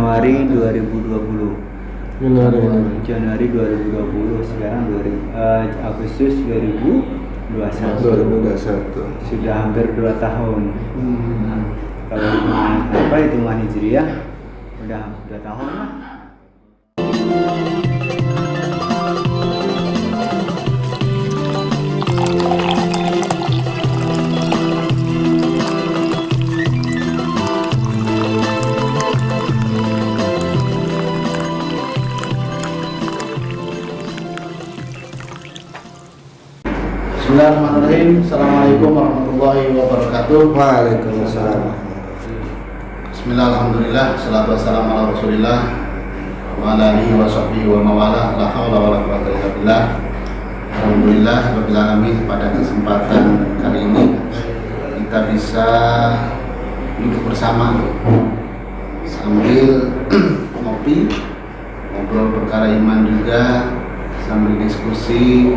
Januari 2020. Januari 2020, sekarang Agustus 2021. Sudah hampir 2 tahun. Kalau hitungan Hijriah udah 2 tahun lah. Bismillahirrahmanirrahim. Assalamualaikum warahmatullahi wabarakatuh. Waalaikumsalam. Bismillahirrahmanirrahim. Salatu wassalamu ala Rasulillah wa ala alihi wa sahbihi wa mawala. La haula wala quwwata illa billah. Alhamdulillah rabbil alamin. Pada kesempatan kali ini kita bisa duduk bersama sambil ngopi, ngobrol perkara iman juga, sambil diskusi,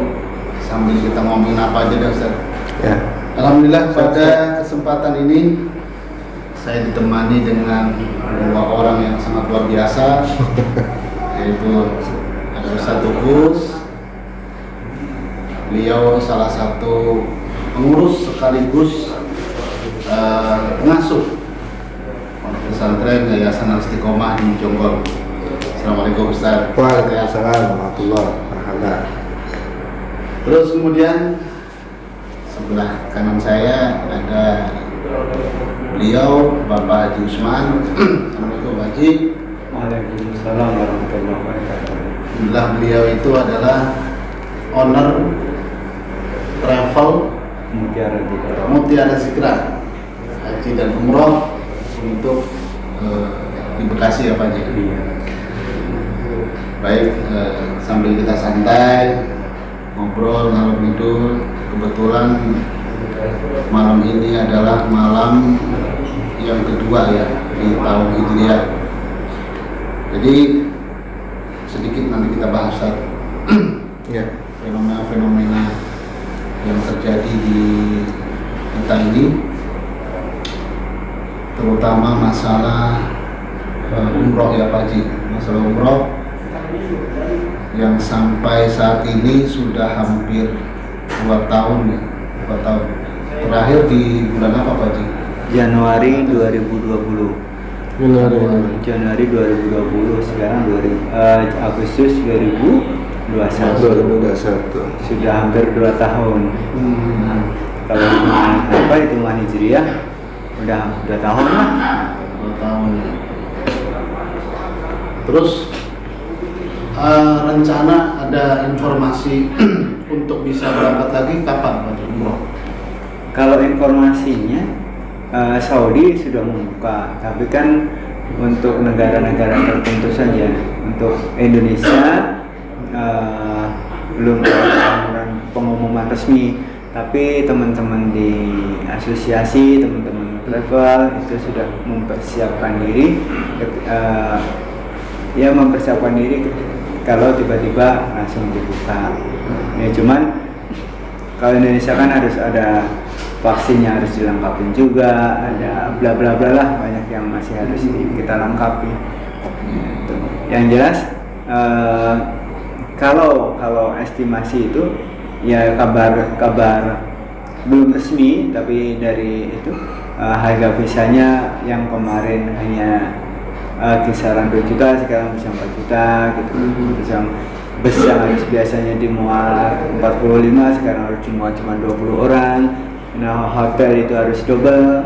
sambil kita ngomongin apa aja dah Ustaz. Ya. Alhamdulillah pada kesempatan ini saya ditemani dengan 2 orang yang sangat luar biasa, yaitu ada Ustaz Tukus. Beliau salah satu pengurus sekaligus pengasuh pesantren Yayasan Al-Istiqomah di Jonggol. Assalamualaikum Ustaz. Waalaikumsalam warahmatullahi wabarakatuh. Terus kemudian sebelah kanan saya ada beliau Bapak Haji Usman. Assalamualaikum Pak Haji. Waalaikumsalam warahmatullahi wabarakatuh. Alhamdulillah beliau itu adalah owner travel Mutiara Zikra Haji dan Umroh untuk di Bekasi ya Pak Haji. Iya. Baik, sambil kita santai ngobrol ngalor ngidul, kebetulan malam ini adalah malam yang kedua ya di tahun Hijriah. Jadi sedikit nanti kita bahas Ya. fenomena-fenomena yang terjadi di kita ini, terutama masalah umroh ya Pak Haji, masalah umroh yang sampai saat ini sudah hampir 2 tahun ya, 2 tahun. Terakhir di bulan apa Pak Haji? Januari 2020. Januari 2020, sekarang Agustus 2021. Sudah hampir 2 tahun. Kalau hitungan Hijriah udah 2 tahun lah. 2 tahun. Terus rencana ada informasi untuk bisa berangkat lagi kapan Pak Haji umroh? Kalau informasinya Saudi sudah membuka, tapi kan untuk negara-negara tertentu saja. Untuk Indonesia belum ada pengumuman resmi, tapi teman-teman di asosiasi, teman-teman travel itu sudah mempersiapkan diri, mempersiapkan diri kalau tiba-tiba langsung dibuka. Ya cuman kalau Indonesia kan harus ada vaksinnya, harus dilengkapi juga, ada bla bla bla lah, banyak yang masih harus kita lengkapi. Gitu. Yang jelas kalau estimasi itu ya kabar belum resmi, tapi dari itu harga visanya yang kemarin hanya kisaran 2 juta, sekarang bisa 4 juta gitu. Terus yang bus yang harus biasanya dimuat 45, sekarang harus dimuat cuma 20 orang. Nah, hotel itu harus double.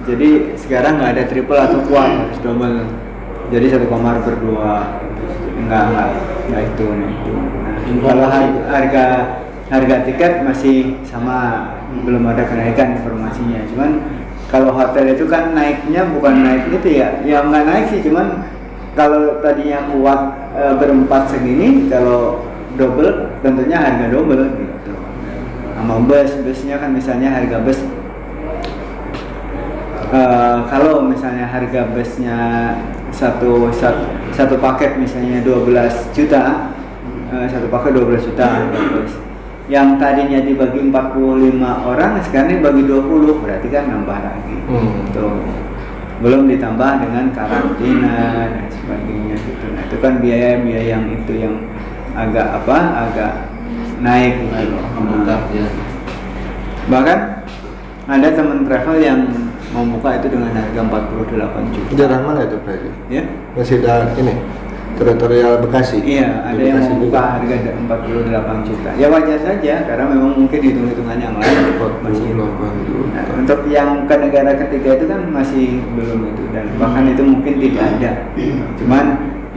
Jadi sekarang nggak ada triple atau quad, harus double. Jadi 1 kamar berdua. Enggak itu. Nah, kalau harga tiket masih sama, belum ada kenaikan informasinya. Cuman kalau hotel itu kan naiknya bukan naik itu ya nggak naik sih, cuman kalau tadinya kuat berempat segini, kalau double tentunya harga double gitu. Sama busnya kan misalnya harga bus kalau misalnya harga busnya satu paket misalnya 12 juta, satu paket 12 juta bus. Yang tadinya dibagi 45 orang, sekarang dibagi 20, berarti kan nambah lagi. Tuh. belum ditambah dengan karantina dan sebagainya gitu. Nah itu kan biaya-biaya yang itu yang agak naik gitu. Membengkak ya. Bahkan ada teman travel yang membuka itu dengan harga 48 juta. Daerah mana itu Pak? Ya? Masih ada ini teritorial Bekasi. Iya, ada Di yang Bekasi membuka juga. harga 48 juta. Ya wajar saja karena memang mungkin hitung-hitungan yang lain masih. 48 juta. Nah, untuk yang ke negara ketiga itu kan masih belum itu dan bahkan itu mungkin tidak ada. Cuman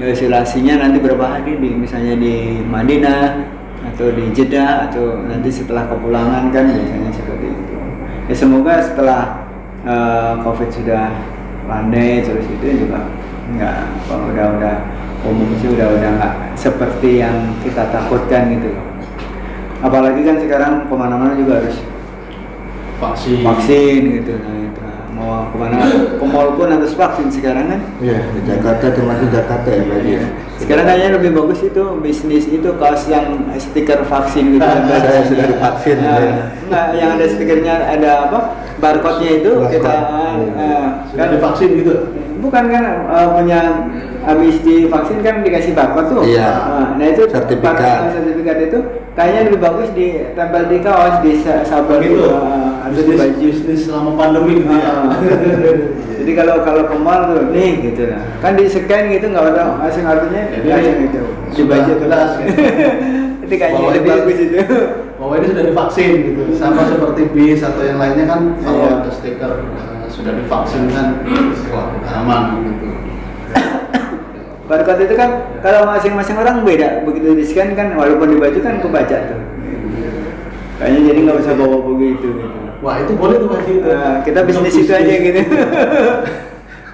isolasinya nanti berapa hari misalnya di Madinah atau di Jeddah atau nanti setelah kepulangan kan biasanya seperti itu. Ya semoga setelah COVID sudah landai terus itu juga udah umum sih udah nggak seperti yang kita takutkan gitu. Apalagi kan sekarang kemana-mana juga harus vaksin gitu. Nah itu mau kemana ke mall pun harus vaksin sekarang kan. Iya, di Jakarta termasuk Jakarta ya Pak. Iya. Sekarang kayaknya lebih bagus itu bisnis itu kaos yang stiker vaksin gitu. Saya sudah divaksin. Nah, yang ada stikernya ada apa? Barcode-nya itu Barcode. kita Sudah divaksin gitu. bukan kan punya habis divaksin kan dikasih barcode tuh. Iya. Nah itu Sertifikat. sertifikat itu kayaknya lebih bagus ditempel di kaos di sabar Gitu. harus di baju. Bisnis selama pandemi gitu ya. Jadi kalau ke mall tuh nih gitu lah. Kan di scan gitu nggak ada asing artinya Jadi langsung itu. Di sudah baju jelas gitu. Itu kayaknya Bahwa lebih ini- bagus itu. Bahwa ini sudah divaksin gitu. Sama seperti bis atau yang lainnya kan kalau Iya. ada stiker sudah divaksin kan wah aman gitu. Barcode itu kan kalau masing-masing orang beda. Begitu di scan kan walaupun di baju kan kebaca tuh. Kayaknya jadi nggak usah bawa begitu gitu. Wah itu boleh tuh Pak gitu. Kita bisnis itu aja gitu.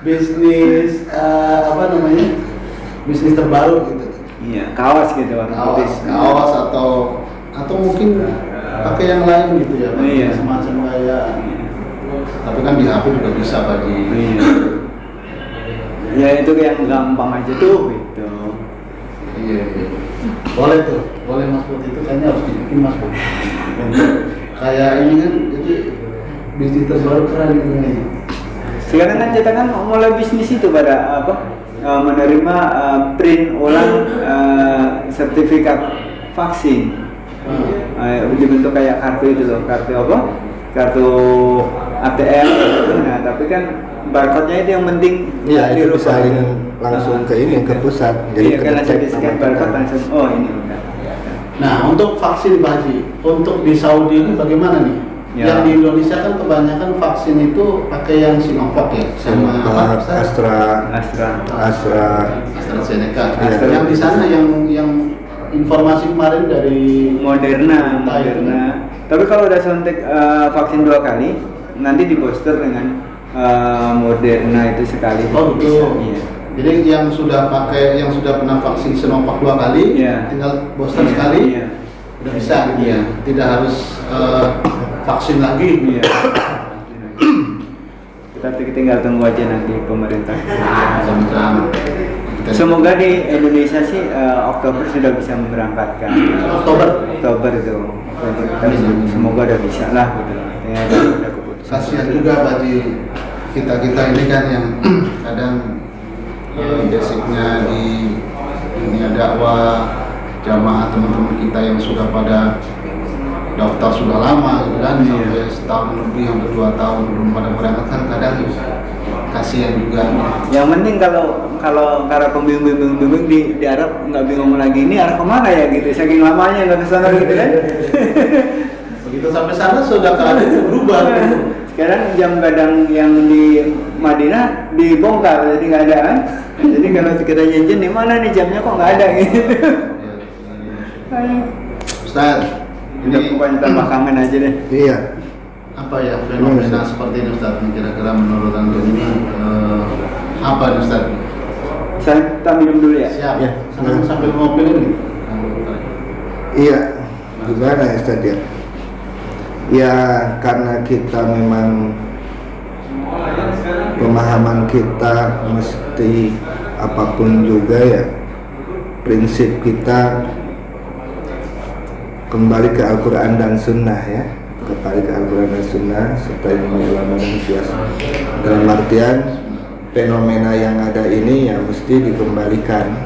Bisnis apa namanya? Bisnis terbaru gitu. Iya, kaos gitu warna putih. Kaos atau mungkin pakai yang lain gitu ya, Pak. Iya. Semacam kayak. Tapi kan di HP juga bisa Pak di. Iya. Ya itu yang gampang aja tuh gitu. Iya. Boleh tuh, boleh Mas Put itu kayaknya harus dibikin Mas Put. Kayak ini kan jadi bisnis terbaru keren ini. Sekarang kan kita kan mulai bisnis itu pada menerima print ulang sertifikat vaksin. Dibentuk kayak kartu itu loh, kartu apa? Kartu ATM gitu. Nah, tapi kan barcode-nya itu yang penting Iya, itu bisa dirubah. link langsung ke ini ke pusat. Iya, kan langsung ngecek di scan nama barcode kita. langsung oh ini udah. Nah, untuk vaksin Pak Haji, untuk di Saudi ini bagaimana nih? Ya. Yang di Indonesia kan kebanyakan vaksin itu pakai yang Sinovac ya, sama apa? Ustaz? Astra. AstraZeneca. Iya. Yang di sana yang informasi kemarin dari Moderna. Moderna. Tapi kalau udah suntik vaksin 2 kali, nanti di booster dengan Moderna itu sekali. Oh gitu. Iya. Jadi yang sudah pernah vaksin Sinovac 2 kali, Iya. tinggal booster sekali, Iya. udah bisa gitu Iya. ya. Tidak harus vaksin lagi. Iya. Kita tinggal tunggu aja nanti pemerintah. Mudah-mudahan kita- Semoga di Indonesia sih Oktober sudah bisa memberangkatkan. Oktober. Oktober itu. Oktober kita semoga udah bisa lah gitu. Ya, udah keputusan. Kasihan juga bagi kita ini kan yang kadang basicnya di dunia dakwah, jamaah teman-teman kita yang sudah pada daftar sudah lama gitu kan, Iya. sampai setahun lebih, hampir 2 tahun belum pada berangkat kan kadang kasihan juga. Yang penting kalau pembimbing di Arab nggak bingung lagi ini arah kemana ya gitu, saking lamanya nggak kesana gitu kan. Begitu sampai sana sudah keadaan berubah. Gitu. Sekarang jam gadang yang di Madinah dibongkar jadi nggak ada kan. Jadi kalau kita janjian di mana nih jamnya kok nggak ada gitu. Ustaz, Ini ini pokoknya tambah kangen aja deh. Iya. apa ya fenomena seperti ini Ustaz? Kira-kira menurut Antum ini apa nih Ustaz? Saya minum dulu ya. Siap. Ya. Sambil ngopi ini. Iya, gimana ya Ustaz ya? Ya karena kita memang pemahaman kita mesti apapun juga ya, prinsip kita kembali ke Al-Quran dan Sunnah ya, kembali ke Al-Quran dan Sunnah serta ilmu ulama dan kias. Dalam artian fenomena yang ada ini ya mesti dikembalikan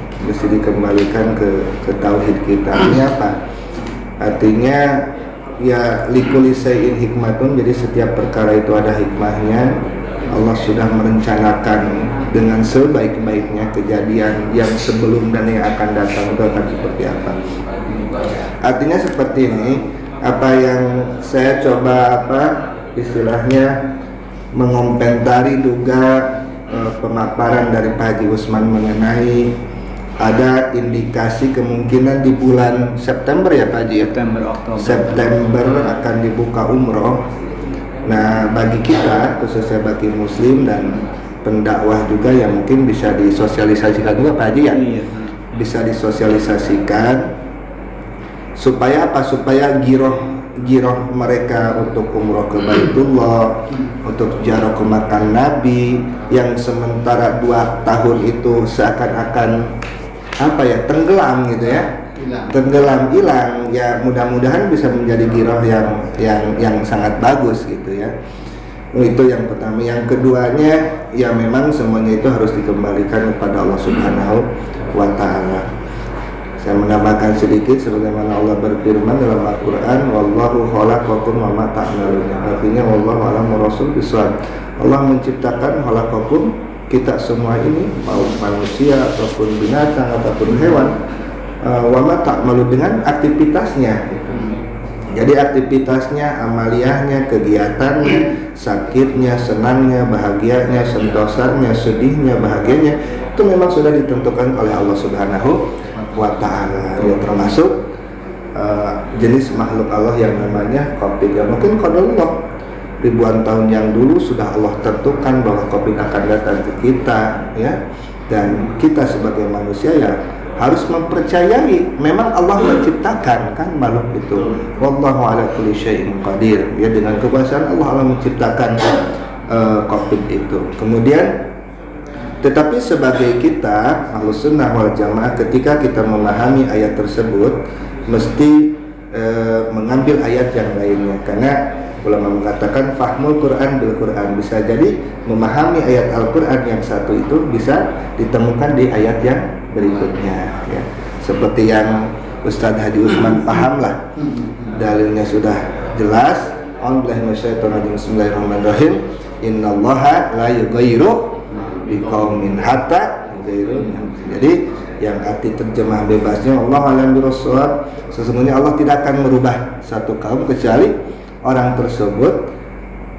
ke tauhid kita. Ini apa? Artinya ya likulli syai'in hikmatun, jadi setiap perkara itu ada hikmahnya. Allah sudah merencanakan dengan sebaik-baiknya kejadian yang sebelum dan yang akan datang itu akan seperti apa. Artinya seperti ini, apa yang saya coba istilahnya mengomentari juga pemaparan dari Pak Haji Usman mengenai ada indikasi kemungkinan di bulan September ya Pak Haji, September akan dibuka umroh. Nah bagi kita, khususnya bagi muslim dan pendakwah juga yang mungkin bisa disosialisasikan juga Pak Haji ya, bisa disosialisasikan supaya apa? Supaya giroh mereka untuk umroh ke Baitullah, untuk ziarah ke makam Nabi yang sementara 2 tahun itu seakan-akan tenggelam gitu ya, hilang ya, mudah-mudahan bisa menjadi giroh yang sangat bagus gitu ya. Itu yang pertama. Yang keduanya ya memang semuanya itu harus dikembalikan kepada Allah Subhanahu wa Ta'ala. Saya menambahkan sedikit sebagaimana Allah berfirman dalam Al-Quran, wallahu khalaqakum wa ma ta'malun. Artinya wallahu a'lamu rasul bisawab. Allah menciptakan khalaqakum, kita semua ini, mau manusia ataupun binatang ataupun hewan, wa ma ta'malun, dengan aktivitasnya. Jadi aktivitasnya, amaliyahnya, kegiatannya, sakitnya, senangnya, bahagianya, sentosanya, sedihnya, bahagianya, itu memang sudah ditentukan oleh Allah Subhanahu wa Ta'ala. Ya, termasuk jenis makhluk Allah yang namanya COVID. Ya mungkin qadarullah ribuan tahun yang dulu sudah Allah tentukan bahwa COVID akan datang ke kita ya, dan kita sebagai manusia ya harus mempercayai memang Allah menciptakan kan makhluk itu. Wallahu ala kulli syai'in qadir. Ya, dengan kekuasaan Allah menciptakan COVID itu. Kemudian tetapi sebagai kita Ahlus Sunnah wal Jamaah, ketika kita memahami ayat tersebut mesti mengambil ayat yang lainnya, karena ulama mengatakan fahmul Quran bil Quran, bisa jadi memahami ayat Al-Quran yang satu itu bisa ditemukan di ayat yang berikutnya ya. Seperti yang Ustadz Haji Usman paham lah, dalilnya sudah jelas. Bismillahirrahmanirrahim. Innallaha la yughayyiru biqaumin hatta yughayyiru. Jadi yang arti terjemah bebasnya Allah alam birashawab, sesungguhnya Allah tidak akan merubah satu kaum kecuali orang tersebut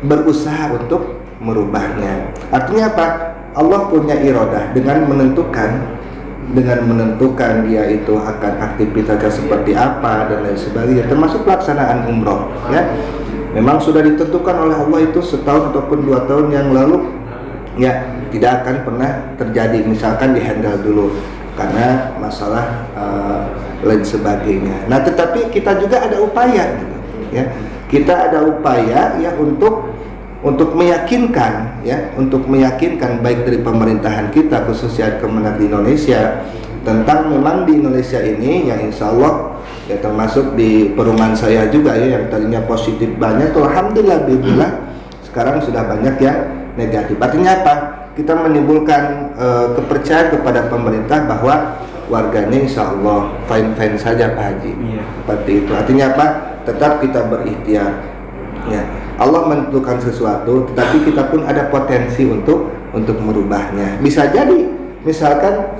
berusaha untuk merubahnya. Artinya apa? Allah punya iradah dengan menentukan dia itu akan aktivitasnya seperti apa dan lain sebagainya, termasuk pelaksanaan umroh ya. Memang sudah ditentukan oleh Allah itu setahun ataupun 2 tahun yang lalu ya, tidak akan pernah terjadi, misalkan dihandle dulu karena masalah lain sebagainya. Nah, tetapi kita juga ada upaya gitu, ya. Kita ada upaya ya untuk meyakinkan ya, untuk meyakinkan baik dari pemerintahan kita khususnya Kemenak di Indonesia tentang memang di Indonesia ini yang insya Allah ya, termasuk di perumahan saya juga ya, yang tadinya positif banyak tuh alhamdulillah bismillah sekarang sudah banyak yang negatif. Artinya apa? Kita menimbulkan kepercayaan kepada pemerintah bahwa warganya insya Allah fine-fine saja Pak Haji. Seperti itu. Artinya apa? Tetap kita berikhtiar ya. Allah menentukan sesuatu, tetapi kita pun ada potensi untuk merubahnya. Bisa jadi misalkan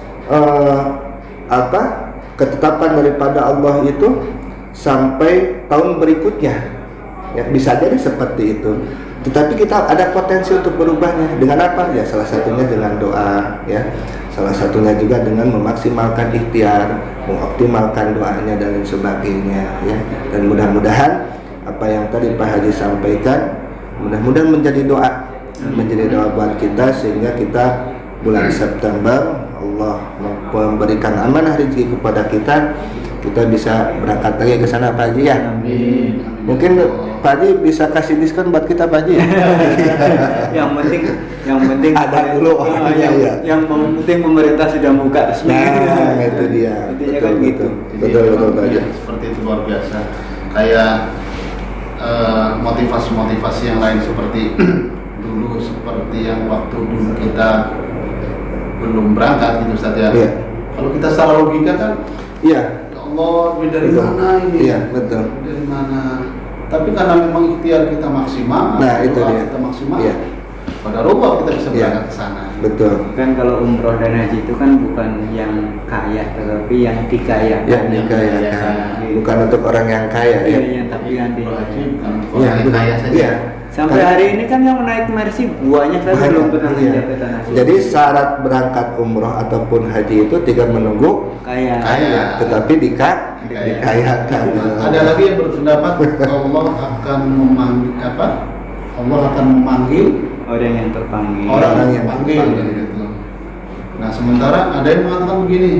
ketetapan daripada Allah itu sampai tahun berikutnya ya, bisa jadi seperti itu. Tetapi kita ada potensi untuk berubahnya dengan apa? Ya salah satunya dengan doa ya. Salah satunya juga dengan memaksimalkan ikhtiar, mengoptimalkan doanya dan lain sebagainya ya. Dan mudah-mudahan apa yang tadi Pak Haji sampaikan mudah-mudahan menjadi doa buat kita, sehingga kita bulan September Allah memberikan amanah rezeki kepada kita bisa berangkat lagi ke sana Pak Haji ya. Amin. Mungkin Pak Haji bisa kasih diskon buat kita Pak Haji. yang penting ada dulu orangnya ya. Yang penting pemerintah sudah buka. Nah, itu dia. Intinya kan gitu. Betul Pak Haji. Seperti itu luar biasa. Kayak motivasi-motivasi yang lain seperti dulu seperti yang waktu dulu kita belum berangkat gitu Ustaz ya. Iya. Kalau kita secara logika kan, Iya. ya Allah, ini dari Betul. mana ini? Iya, betul. Dari mana? Tapi karena memang ikhtiar kita maksimal, Nah, itu doa dia. kita maksimal, Iya. pada Allah kita bisa Iya. berangkat ke sana. Betul. Kan kalau umroh dan haji itu kan bukan yang kaya, tetapi yang dikayakan. Yang dikayakan, bukan untuk orang yang kaya Iya, ya. yang tapi nanti. Wajib bukan Iya, orang yang kaya saja. Iya. Sampai hari ini kan yang naik Mercy banyak, tapi Banyak, belum pernah iya. pindah ke tanah suci. Jadi syarat berangkat umroh ataupun haji itu tidak menunggu kaya. Kaya. tetapi dikayakan. Ada lagi yang berpendapat Allah akan memanggil apa? Allah akan memanggil Orang yang terpanggil. orang Orang yang yang terpanggil terpanggil. gitu. Nah, sementara ada yang mengatakan begini,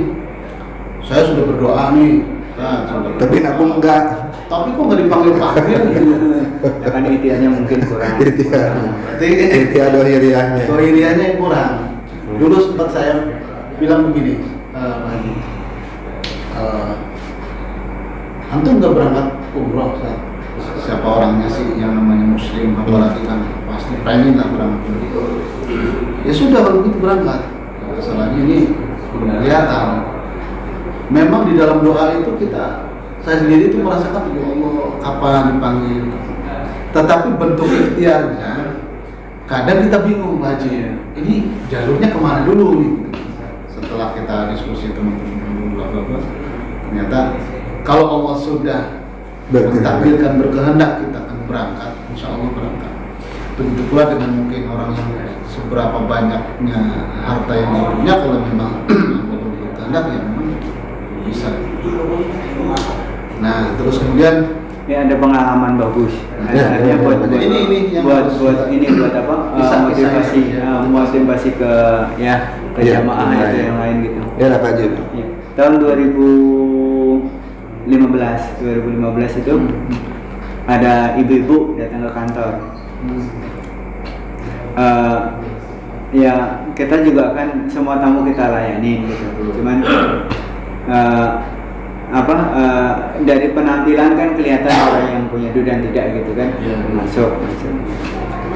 saya sudah berdoa nih, Tapi aku enggak. tapi kok nggak dipanggil-panggil gitu. Ya kan ikhtiarnya mungkin kurang. Ikhtiar. Berarti Ikhtiar dohiriahnya. dohiriannya yang kurang. Dulu sempat saya bilang begini, Pak Haji, antum nggak berangkat umroh, Ustaz? Siapa orangnya sih yang namanya muslim, apalagi kan pasti pengen lah berangkat umroh. Ya sudah kalau begitu berangkat. Masalahnya ini belum kelihatan. Memang di dalam doa itu saya sendiri itu merasakan, ya Allah, kapan dipanggil. Tetapi bentuk ikhtiarnya kadang kita bingung, Pak Haji. Ini jalurnya kemana dulu nih? Setelah kita diskusi teman-teman bla bla bla, ternyata kalau Allah sudah mentakdirkan berkehendak kita akan berangkat, insya Allah berangkat. Begitu pula dengan mungkin orang yang seberapa banyaknya harta yang dia punya, kalau memang Allah berkehendak ya memang bisa. Nah, terus kemudian Ya ada pengalaman bagus. Ya, Artinya buat ini yang buat harus- buat ini buat apa? Motivasi motivasi ke ya ke Ya, jamaah yang itu lain. yang lain gitu. Ya apa aja? Ya. Tahun 2015 itu ada ibu-ibu datang ke kantor. Ya kita juga kan semua tamu kita layanin gitu. Cuman dari penampilan kan kelihatan orang yang punya duit dan tidak gitu kan. Ya. Masuk.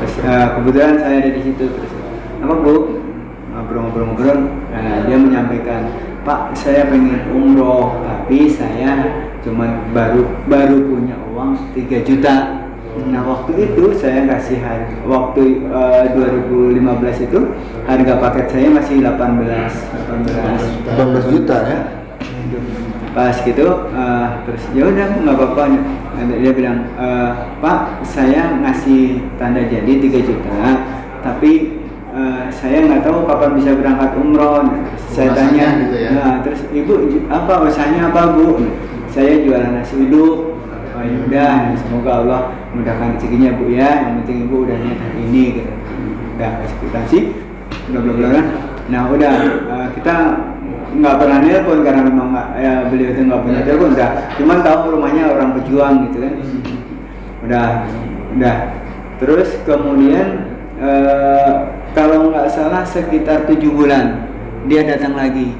Terus kebetulan saya ada di situ, terus apa Bu ngobrol-ngobrol, dia menyampaikan, Pak saya pengen umroh tapi saya cuman baru punya uang 3 juta. Nah waktu itu saya kasih waktu 2015 itu harga paket saya masih 18 juta ya. Pas gitu terus ya udah nggak apa-apa. Dia bilang, Pak saya ngasih tanda jadi 3 juta tapi saya nggak tahu kapan bisa berangkat umroh. Saya tanya gitu ya? Nah terus ibu apa usahanya apa Bu? Saya jualan nasi uduk. Oh ya udah, semoga Allah mudahkan rezekinya Bu ya. Yang penting ibu udah niat hari ini gitu. Udah kasih kwitansi, bla bla bla. Nah udah kita nggak pernah nelpon karena memang beliau itu nggak punya telepon. Udah, cuman tahu rumahnya orang pejuang gitu kan. Udah. Terus kemudian kalau nggak salah sekitar 7 bulan dia datang lagi.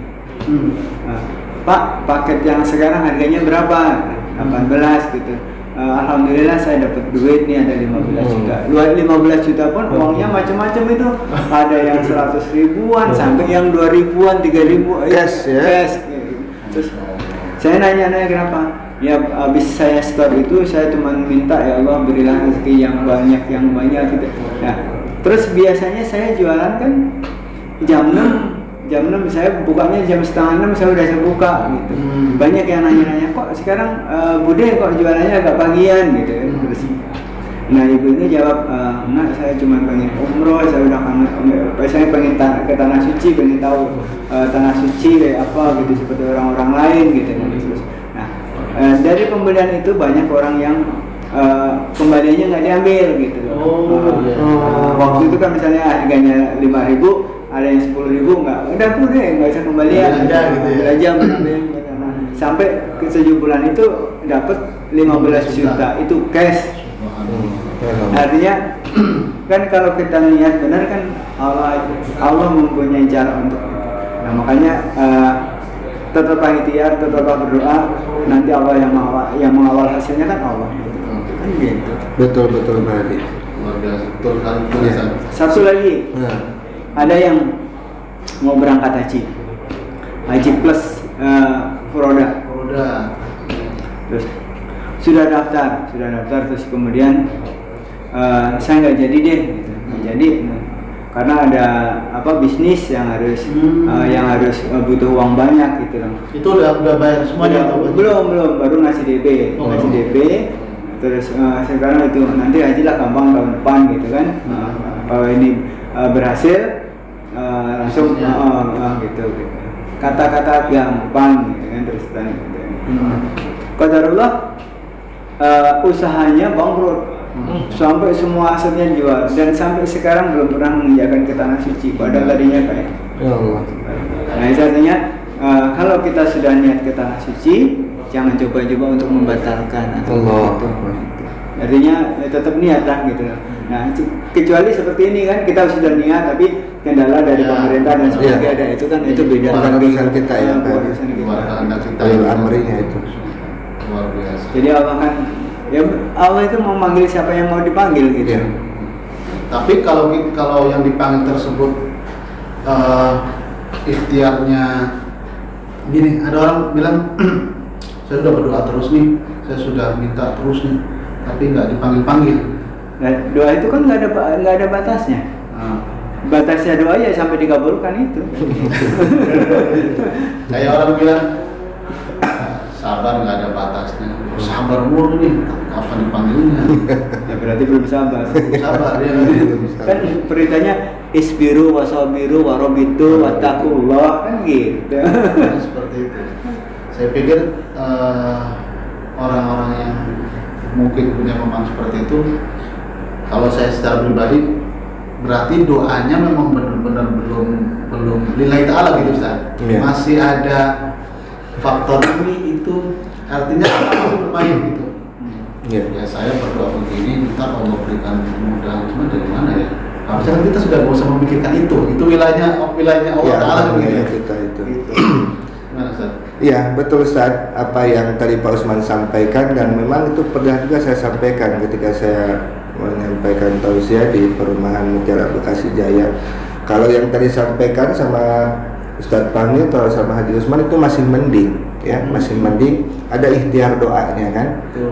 Pak, paket yang sekarang harganya berapa? 18 gitu. Alhamdulillah saya dapat duit nih ada 15 juta. 15 juta pun uangnya macam-macam itu. Ada yang 100 ribuan sampai yang 2 ribuan, 3 ribu. Cash ya? Cash. Terus saya nanya kenapa? Ya habis saya store itu saya cuma minta ya Allah berilah rezeki yang banyak gitu. Nah, terus biasanya saya jualan kan jam 6 saya bukanya jam setengah 6 saya udah buka gitu. Banyak yang nanya-nanya kok sekarang Bude kok jualannya agak pagian gitu kan. Terus nah ibu ini jawab, enggak saya cuma pengen umroh, saya udah kangen, saya pengen ke tanah suci, pengen tahu tanah suci kayak apa gitu seperti orang-orang lain gitu kan. Terus nah dari pembelian itu banyak orang yang kembaliannya nggak diambil gitu. Waktu itu kan misalnya harganya 5.000, ada yang 10.000 udah Bu deh nggak usah kembalian aja mengambil. Sampai ke 7 bulan itu dapat 15 juta itu cash. Artinya kan kalau kita niat benar kan Allah mempunyai cara untuk itu. Nah makanya tetap ikhtiar, tetap berdoa, nanti Allah yang mengawal hasilnya kan Allah. Kan gitu. Betul Pak Hadi. luar biasa, betul sekali, betul Iya. Ustaz. Satu lagi, Nah, ada yang mau berangkat haji plus Furoda, Udah. terus sudah daftar terus kemudian saya nggak jadi deh, gitu. Nggak jadi karena ada bisnis yang harus butuh uang banyak gitu loh. Itu udah bayar semuanya atau belum baru ngasih DP. Oh. Ngasih DP terus sekarang itu nanti haji lah gampang tahun depan gitu kan. Kalau ini berhasil langsung gitu. Kata-kata gampang gitu kan, terus gitu. Qadarullah usahanya bangkrut. Sampai semua asetnya jual dan sampai sekarang belum pernah menginjakan ke tanah suci, padahal tadinya kayak. ya Allah. Nah itu artinya kalau kita sudah niat ke tanah suci, jangan coba-coba untuk membatalkan atau Allah. gitu. Artinya tetap niat lah gitu. Nah kecuali seperti ini kan, kita sudah niat tapi kendala dari pemerintah dan sebagainya ada, itu kan itu beda. Bukan urusan kita ya, bukan urusan kita. luar kehendak kita. Ulul amrinya itu. Luar biasa. Jadi Allah kan, ya Allah itu mau manggil siapa yang mau dipanggil gitu. Iya. Tapi kalau yang dipanggil tersebut ikhtiarnya gini, ada orang bilang saya sudah berdoa terus nih, saya sudah minta terus nih, tapi nggak dipanggil-panggil. Nah, doa itu kan nggak ada batasnya. Batasnya doa ya sampai dikabulkan itu. Kayak orang bilang sabar nggak ada batasnya, sabar mulu nih, kapan dipanggilnya? Ya berarti belum sabar. Sabar ya. Kan perintahnya isbiru wasabiru warobitu wattaqullah kan gitu. Seperti itu. Saya pikir orang-orang yang mungkin punya pemahaman seperti itu, kalau saya secara pribadi berarti doanya memang benar-benar belum lillahi ta'ala gitu Ustaz. Iya. Masih ada faktor ini itu, artinya masih bermain gitu. Iya. Ya saya berdoa begini, ntar Allah berikan kemudahan, cuma dari mana ya? Harusnya kan kita sudah nggak usah memikirkan itu wilayahnya Allah Ya, Ta'ala gitu ya. kita itu. Gitu. Gimana Ustaz? Iya, betul Ustaz, apa yang tadi Pak Usman sampaikan, dan memang itu pernah juga saya sampaikan ketika saya menyampaikan tausiah di perumahan Mutiara Bekasi Jaya. Kalau yang tadi sampaikan sama Ustadz Fahmi atau sama Haji Usman itu masih mending, ya, masih mending. Ada ikhtiar doanya kan,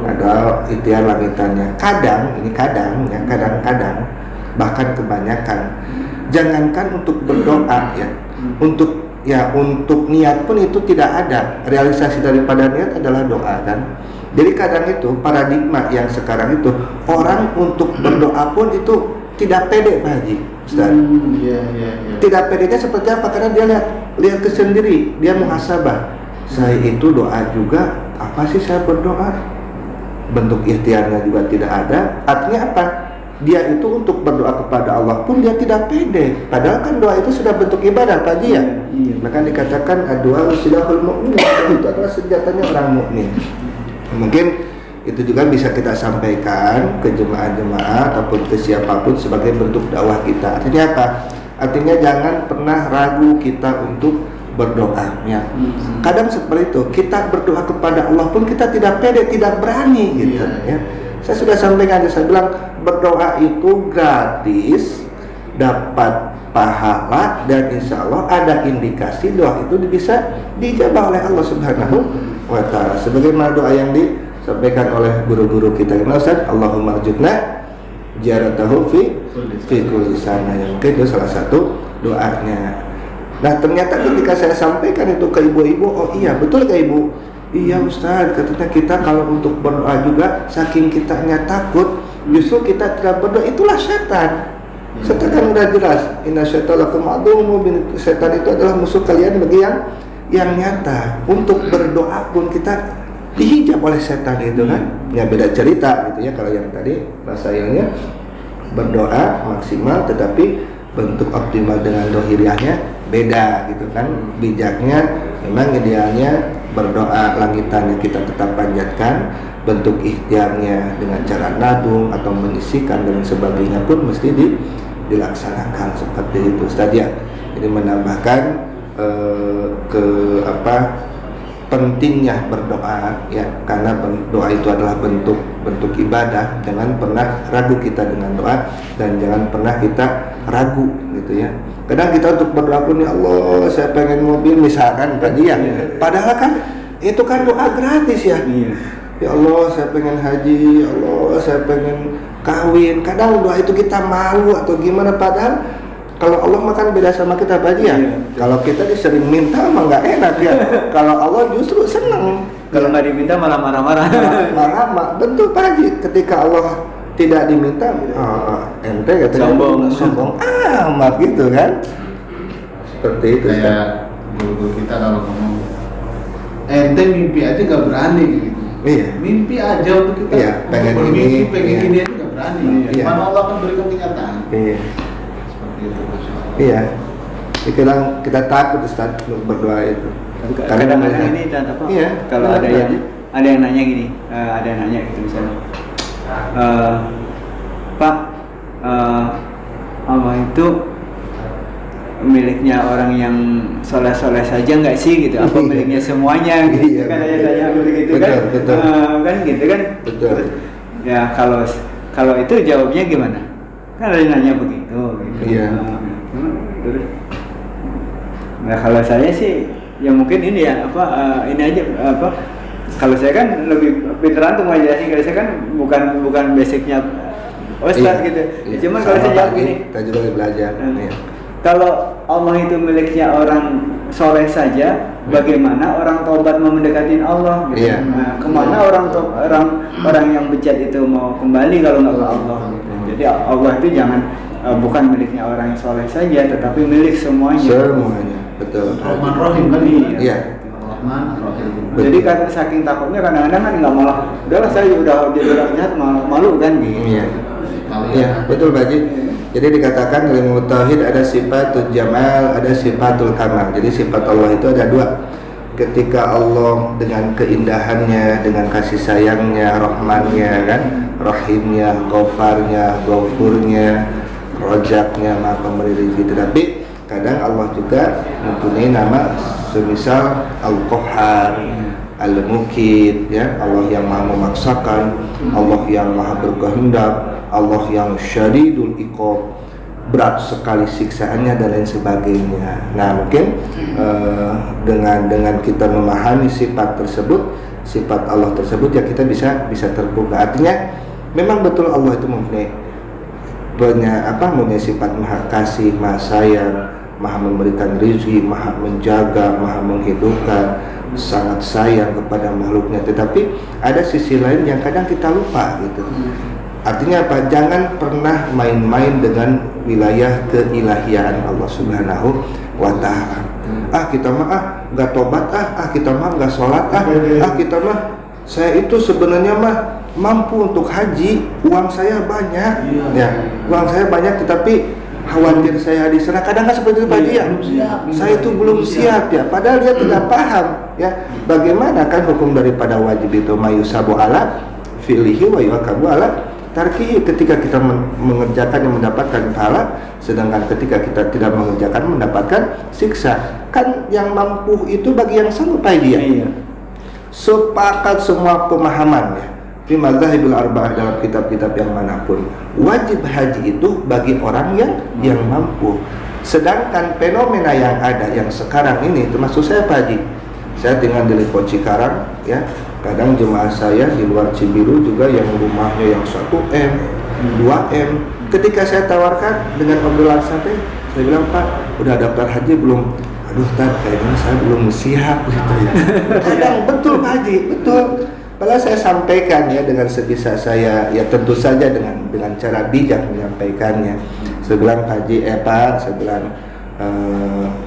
ada ikhtiar langitannya. Kadang, ini kadang, ya, kadang-kadang, bahkan kebanyakan, jangankan untuk berdoa ya, untuk niat pun itu tidak ada. Realisasi daripada niat adalah doa kan. Jadi kadang itu paradigma yang sekarang itu orang untuk berdoa pun itu tidak pede Pak Haji Ustaz. Iya. Tidak pedenya seperti apa? Karena dia lihat ke sendiri, dia muhasabah. Saya itu doa juga, apa sih saya berdoa? Bentuk ikhtiarnya juga tidak ada. Artinya apa? Dia itu untuk berdoa kepada Allah pun dia tidak pede. Padahal kan doa itu sudah bentuk ibadah Pak Haji ya. Iya. Maka dikatakan doa silahul mukmin, itu adalah senjatanya orang mukmin. Mungkin itu juga bisa kita sampaikan ke jemaah-jemaah ataupun ke siapapun sebagai bentuk dakwah kita. Artinya apa? Artinya jangan pernah ragu kita untuk berdoa ya. Kadang seperti itu, kita berdoa kepada Allah pun kita tidak pede, tidak berani gitu ya. Saya sudah sampaikan, saya bilang berdoa itu gratis, dapat pahala, dan insya Allah ada indikasi doa itu bisa dijabah oleh Allah Subhanahu wa Ta'ala. Sebagaimana doa yang disampaikan oleh guru-guru kita, Ustaz, Allahumma arjukna jaratahu fi kulli sana, yang mungkin itu salah satu doanya. Nah ternyata ketika saya sampaikan itu ke ibu-ibu, oh iya betul ke ibu, iya Ustaz, katanya kita kalau untuk berdoa juga saking kitanya takut, justru kita tidak berdoa, itulah setan. Setan kan udah jelas, inna syaitana lakum aduwwun mubin. Setan itu adalah musuh kalian bagi yang nyata. Untuk berdoa pun kita dihijab oleh setan itu kan. Ya beda cerita gitu ya, kalau yang tadi masalahnya berdoa maksimal tetapi bentuk optimal dengan dohiriahnya beda gitu kan. Bijaknya memang idealnya berdoa langitan yang kita tetap panjatkan, bentuk ikhtiarnya dengan cara nabung atau menyisihkan dan sebagainya pun mesti dilaksanakan seperti itu Ustaz ya. Jadi menambahkan pentingnya berdoa ya, karena doa itu adalah bentuk ibadah. Jangan pernah ragu kita dengan doa, dan jangan pernah kita ragu gitu ya. Kadang kita untuk berdoa pun, ya Allah saya pengen mobil misalkan tadi ya, padahal kan itu kan doa gratis ya. Ya Allah saya pengen haji, ya Allah saya pengen kawin. Kadang doa itu kita malu atau gimana, padahal kalau Allah makan beda sama kita Pak Haji ya. Kalau kita sering minta mah nggak enak ya. Kalau Allah justru senang. Kalau nggak diminta malah marah-marah. Marah, betul Pak Haji. Ketika Allah tidak diminta, ente katanya sombong amat gitu kan. Seperti itu. Kayak guru kita kalau ngomong, ente mimpi aja nggak berani gitu. Iya. Mimpi aja untuk kita. Iya, pengen bermimpi, ini, pengen iya. ini aja nggak berani. Iya. Mana Allah akan berikan kenyataan. Iya. Seperti itu. Iya. Kita takut Ustaz untuk berdoa itu. Kadang-kadang ini dan apa? Iya, Kalau ada yang nanya gini, ada yang nanya gitu misalnya, Pak, Allah itu miliknya orang yang soleh-soleh saja nggak sih gitu? Apa miliknya semuanya? Gitu. Iya, Kan ada tanya begitu kan? betul. Kan gitu kan? Betul. Ya kalau itu jawabnya gimana? Kan ada yang nanya begitu. Gitu. Iya. Terus, nah kalau saya sih ya mungkin ini ya ini aja kalau saya kan lebih pinteran tuh ngejelasin, kalau saya kan bukan basicnya Ustaz gitu. Iya. Cuman kalau saya jawab gini, kita juga lagi belajar. Iya. kalau Allah itu miliknya orang soleh saja, bagaimana orang taubat mau mendekatin Allah? Gitu. Iya. Nah, kemana orang yang bejat itu mau kembali kalau nggak ke Allah? Gitu. Jadi Allah itu jangan bukan miliknya orang yang soleh saja, tetapi milik semuanya. Semuanya, betul. Rahman Rahim kan? Iya. Rahman Rahim. Jadi karena saking takutnya kadang-kadang kan nggak malah, udahlah saya udah jadi orang jahat malu kan gitu. Iya. Iya, betul Pak Haji. Jadi dikatakan ilmu tauhid ada sifatul jamal, ada sifatul kamal. Jadi sifat Allah itu ada dua. Ketika Allah dengan keindahannya, dengan kasih sayangnya, rahmannya kan, rahimnya, ghafarnya, ghafurnya, rojaknya, maha pemberi rezeki. Tetapi kadang Allah juga mempunyai nama semisal Al-Qahhar, Al-Mukid ya, Allah yang maha memaksakan, Allah yang maha berkehendak, Allah yang syadidul iqab, berat sekali siksaannya dan lain sebagainya. Nah mungkin dengan kita memahami sifat tersebut, sifat Allah tersebut ya kita bisa terbuka. Artinya memang betul Allah itu mempunyai sifat maha kasih, maha sayang, maha memberikan rezeki, maha menjaga, maha menghidupkan, sangat sayang kepada makhluknya. Tetapi ada sisi lain yang kadang kita lupa gitu. Artinya apa? Jangan pernah main-main dengan wilayah keilahian Allah Subhanahu wa Ta'ala. Kita mah nggak tobat, kita mah nggak sholat, kita mah saya itu sebenarnya mah mampu untuk haji, uang saya banyak, ya uang saya banyak, tetapi khawatir saya di sana. Kadang kan seperti itu Pak Haji ya, saya itu belum siap ya, padahal dia tidak paham ya bagaimana kan hukum daripada wajib itu mayusabu ala fi'lihi wa yu'aqabu ala tarki. Ketika kita mengerjakan yang mendapatkan pahala, sedangkan ketika kita tidak mengerjakan mendapatkan siksa. Kan yang mampu itu bagi yang sanggup Pak Haji ya. Iya. Sepakat semua pemahaman ya di mazhabul arba'ah dalam kitab-kitab yang manapun, wajib haji itu bagi orang yang mampu. Sedangkan fenomena yang ada yang sekarang ini, termasuk saya Pak Haji, saya tinggal di Lipo Cikarang ya, kadang jemaah saya di luar Cibiru juga yang rumahnya yang 1M, 2M. Ketika saya tawarkan dengan obrolan santai, saya bilang, Pak udah daftar haji belum? Aduh Tad, kayaknya saya belum siap gitu ya. Kadang betul Pak Haji, betul. Padahal saya sampaikan ya dengan sebisa saya, ya tentu saja dengan cara bijak menyampaikannya. Saya bilang Haji, Pak, saya bilang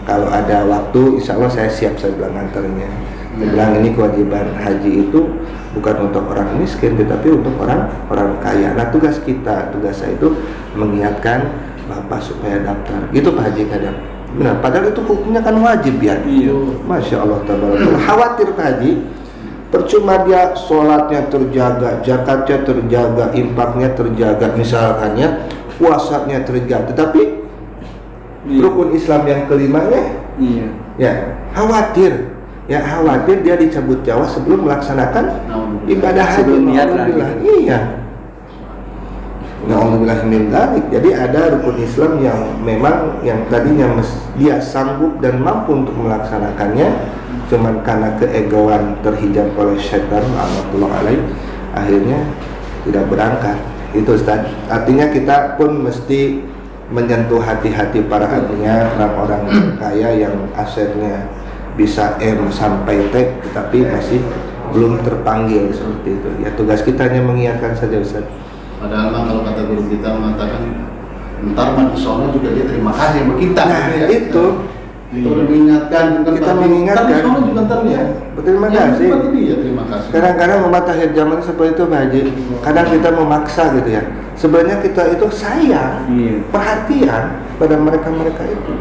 kalau ada waktu, insya Allah saya siap, saya bilang nganternya. Saya bilang ini kewajiban haji itu bukan untuk orang miskin, tetapi untuk orang kaya. Nah tugas saya itu mengingatkan Bapak supaya daftar. Gitu Pak Haji kadang. Benar, padahal itu hukumnya kan wajib ya. Iya. Masya Allah tabarakallah. Khawatir Pak Haji, percuma dia sholatnya terjaga, zakatnya terjaga, infaknya terjaga, misalkannya puasanya terjaga, tetapi rukun Islam yang kelimanya, ya khawatir Ya khawatir dia dicabut nyawa sebelum melaksanakan ibadah haji. Sebelum niat lah. Alhamdulillah. Iya. Alhamdulillah min dzalik. Jadi ada rukun Islam yang memang yang tadinya dia sanggup dan mampu untuk melaksanakannya, cuman karena keegoan terhijab oleh syaitan la'natullah alaih, akhirnya tidak berangkat. Itu Ustaz. Artinya kita pun mesti menyentuh hati-hati para artinya orang-orang kaya yang asetnya bisa M sampai T tetapi masih belum terpanggil seperti itu. Ya tugas kita hanya mengingatkan saja Ustaz. Padahal mah kalau kata guru kita mengatakan ntar mah di sono juga dia terima kasih sama kita. Nah, gitu ya. itu Kita mengingatkan, bukan kita tapi mengingatkan. ntar di sono juga ntar ya. Berterima Ya, kasih. seperti dia, terima kasih. Kadang-kadang umat akhir zaman seperti itu Pak Haji. Kadang kita memaksa gitu ya. Sebenarnya kita itu sayang, Iya. perhatian pada mereka-mereka itu.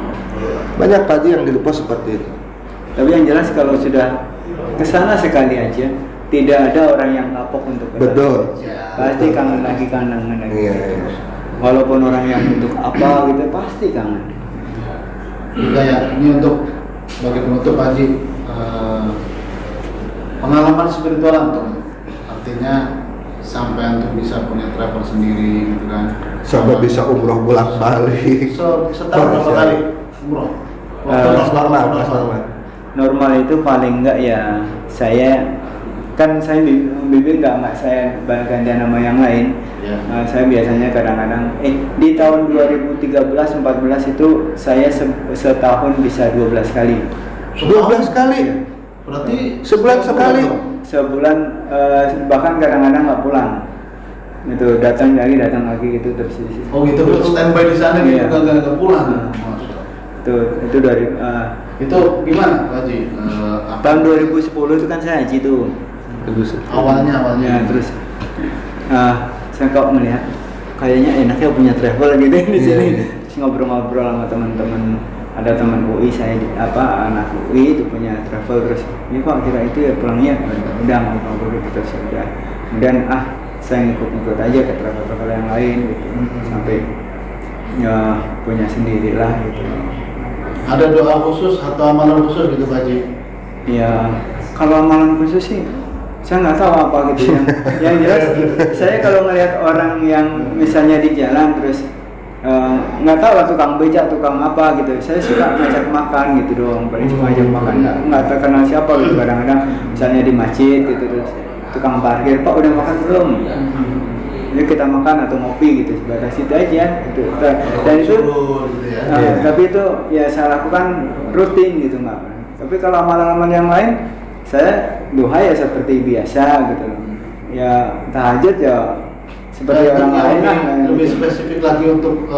Banyak Pak Haji yang dilupa seperti itu. Tapi yang jelas kalau sudah kesana sekali aja, tidak ada orang yang kapok untuk kesana. Betul. Pasti kangen lagi. Iya, iya. Walaupun orang yang untuk apa gitu pasti kangen. Kayak ini untuk sebagai penutup Haji, pengalaman spiritual antum, artinya sampai antum bisa punya travel sendiri gitu kan, Sampai bisa umroh bolak-balik. setahun berapa kali umroh? Normal. Normal itu paling enggak ya saya bibir enggak saya gantian nama yang lain. Ya. Saya biasanya kadang-kadang di tahun 2013-14 itu saya setahun bisa 12 kali. 12 kali. Berarti Sebulan sekali. Sebulan bahkan kadang-kadang nggak pulang. Itu datang lagi gitu terus di situ. Oh gitu, terus standby di sana gitu, Iya. nggak pulang. Itu dari Itu gimana Pak Haji? tahun 2010 itu kan saya haji tuh. Awalnya. Ya, terus saya kok melihat kayaknya enaknya punya travel gitu di sini. Iya. Terus ngobrol-ngobrol sama teman-teman, ada teman UI saya anak UI itu punya travel, terus ini kok kira itu ya pulangnya udah ngobrol gitu terus udah. Kemudian saya ngikut aja ke travel yang lain gitu sampai ya punya sendirilah gitu. Ada doa khusus atau amalan khusus gitu Pak Haji? Ya kalau amalan khusus sih saya nggak tahu apa gitu yang jelas saya kalau ngelihat orang yang misalnya di jalan terus nggak tahu lah tukang becak tukang apa gitu, saya suka ngajak makan gitu dong, paling cuma ngajak makan nggak terkenal siapa gitu. Kadang-kadang misalnya di masjid gitu terus tukang parkir, Pak udah makan belum? Jadi kita makan atau ngopi gitu sebatas itu aja gitu. Dan itu tapi itu ya saya lakukan rutin gitu nggak. Tapi kalau amalan-amalan yang lain saya duha ya seperti biasa gitu. Ya tahajud ya seperti orang lain lah. Lebih spesifik lagi untuk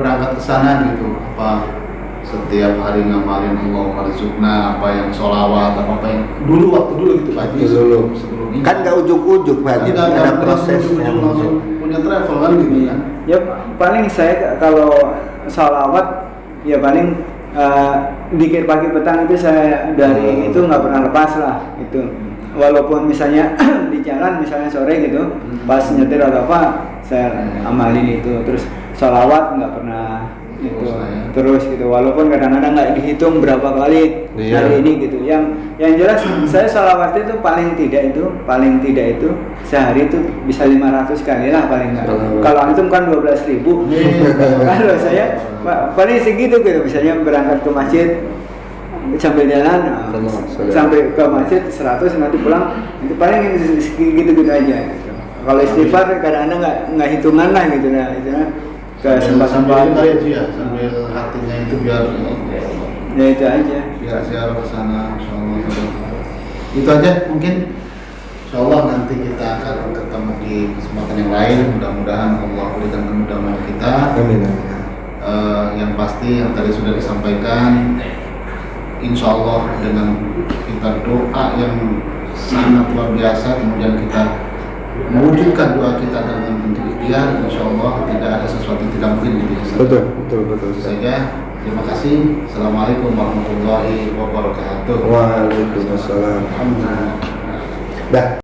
berangkat ke sana gitu, apa setiap hari ngamalin Allahumma rizukna, apa yang sholawat, apa yang waktu dulu gitu Pak Haji, sebelum ini. Kan nggak ujuk-ujuk Pak Haji, Kan ada prosesnya. langsung punya travel kan gitu kan. Ya paling saya kalau sholawat ya paling dikir pagi petang itu saya dari itu nggak pernah lepas lah itu. Walaupun misalnya di jalan misalnya sore gitu pas nyetir atau apa saya amalin itu, terus sholawat nggak pernah itu terus gitu, walaupun kadang-kadang nggak dihitung berapa kali hari ini gitu. Yang jelas saya sholawat itu paling tidak itu sehari itu bisa 500 kali lah paling nggak. Kalau antum kan 12.000. Kalau saya paling segitu gitu, misalnya berangkat ke masjid sambil jalan sampai ke masjid 100 nanti pulang itu paling segitu aja gitu. Kalau istighfar kadang-kadang nggak hitungan lah gitu nah itu ke sambil ya, sambil hatinya itu biar ya itu aja biar ziarah ke sana insyaallah. Itu aja mungkin, insyaallah nanti kita akan ketemu di kesempatan yang lain. Mudah-mudahan Allah berikan kemudahan kita. Amin. Yang pasti yang tadi sudah disampaikan, insyaallah dengan kita doa yang sangat luar biasa, kemudian kita mewujudkan doa kita dengan bentuk ikhtiar, insyaallah tidak ada sesuatu yang tidak mungkin gitu. Betul. Itu saja. Terima kasih. Assalamualaikum warahmatullahi wabarakatuh. Waalaikumsalam. Alhamdulillah. Dah.